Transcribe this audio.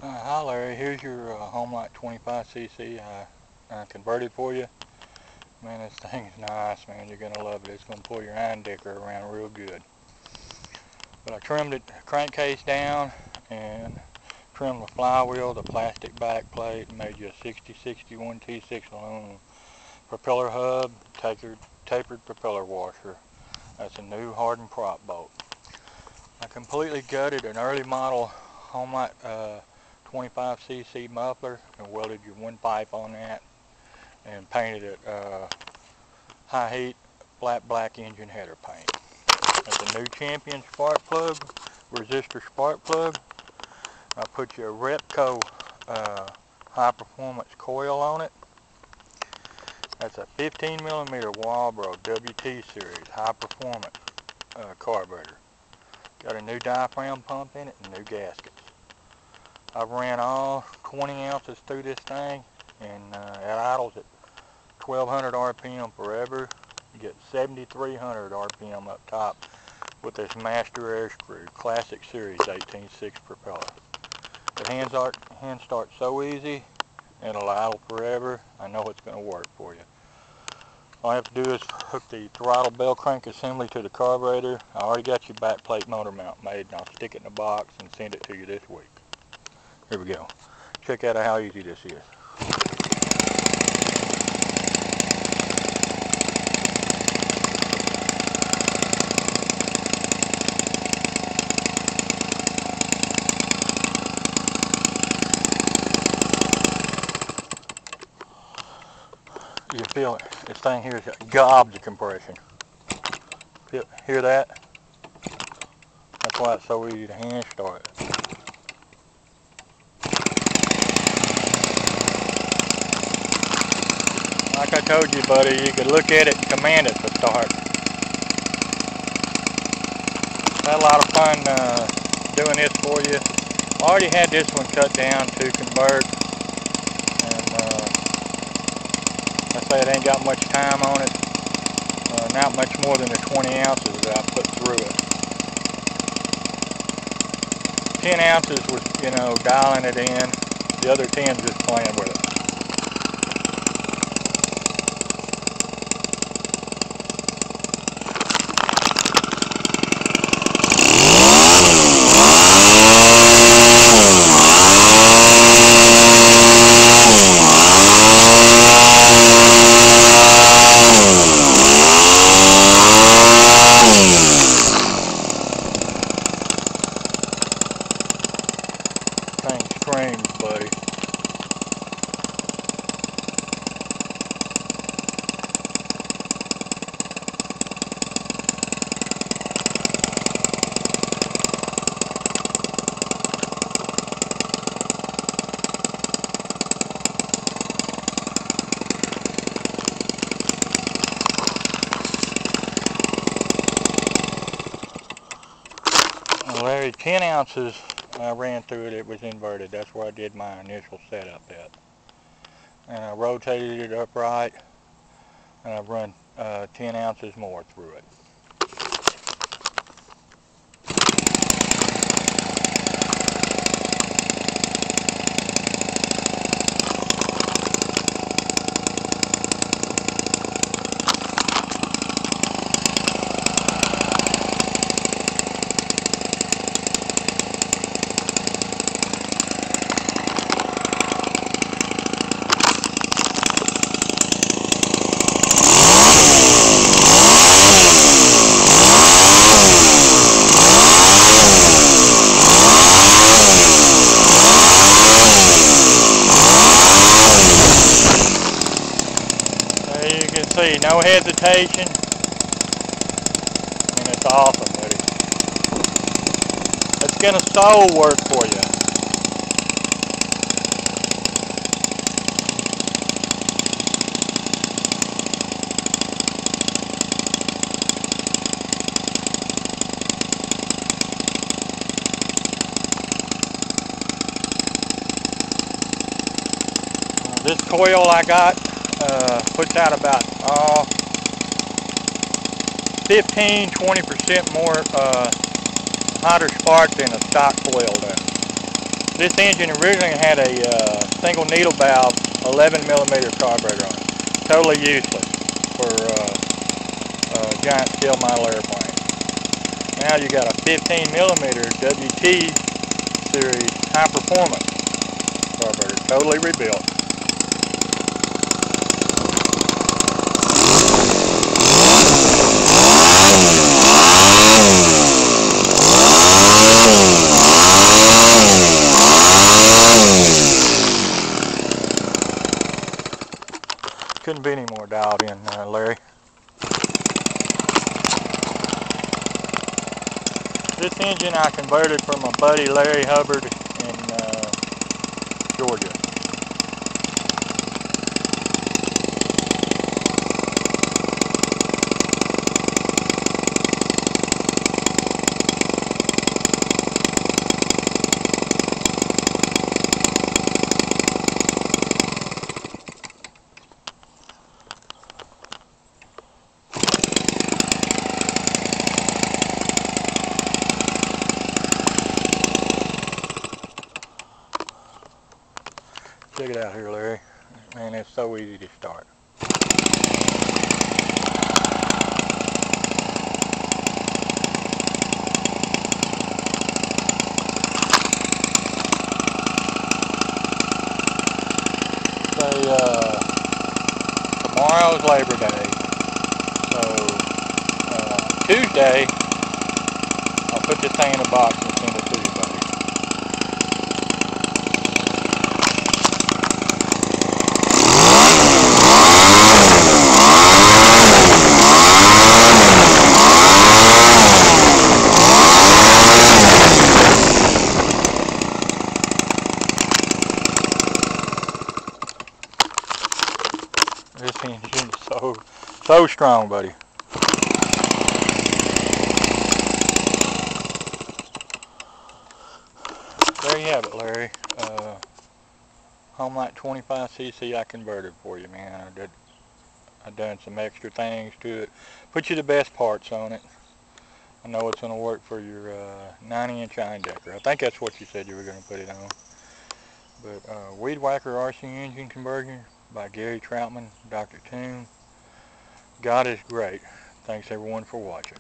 Hi Larry, here's your Homelite 25cc I converted for you. Man, this thing is nice, man. You're going to love it. It's going to pull your Eindecker around real good. But I trimmed it crankcase down and trimmed the flywheel, the plastic back plate, and made you a 6061 T6 aluminum propeller hub, tapered propeller washer. That's a new hardened prop bolt. I completely gutted an early model Homelite 25cc muffler and welded your one pipe on that and painted it high heat flat black engine header paint. That's a new Champion spark plug, resistor spark plug. I put your Repco high performance coil on it. That's a 15mm Walbro WT series high performance carburetor. Got a new diaphragm pump in it and new gaskets. I've ran all 20 ounces through this thing and it idles at 1200 RPM forever. You get 7300 RPM up top with this Master Air Screw Classic Series 18.6 propeller. The hand start so easy, it'll idle forever. I know it's going to work for you. All I have to do is hook the throttle bell crank assembly to the carburetor. I already got your back plate motor mount made, and I'll stick it in a box and send it to you this week. Here we go. Check out how easy this is. You feel it? This thing here is gobs of compression. Hear that? That's why it's so easy to hand start. Like I told you, buddy, you could look at it and command it to start. Had a lot of fun doing this for you. I already had this one cut down to convert, and I say it ain't got much time on it. Not much more than the 20 ounces that I put through it. 10 ounces was, you know, dialing it in. The other 10 just playing with it. Thing screams, buddy. Larry, 10 ounces I ran through it, it was inverted. That's where I did my initial setup at. And I rotated it upright, and I've run 10 ounces more through it. You can see, no hesitation, and it's awesome, buddy. It's gonna so work for you. This coil I got puts out about 15-20% more hotter spark than a stock coil does. This engine originally had a single needle valve 11mm carburetor on it. Totally useless for giant scale model airplanes. Now you got a 15mm WT series high performance carburetor, totally rebuilt. Couldn't be any more dialed in, Larry. This engine I converted from my buddy Larry Hubbard in Georgia. Check it out here, Larry. Man, it's so easy to start. Tomorrow's Labor Day, so Tuesday I'll put this thing in a box and send it to you, buddy. This engine's so strong, buddy. There you have it, Larry. Homelite 25cc I converted for you, man. I done some extra things to it. Put you the best parts on it. I know it's going to work for your 90-inch Eindecker. I think that's what you said you were going to put it on. But Weed Whacker RC Engine Conversion by Gary Troutman, Dr. Toon. God is great. Thanks everyone for watching.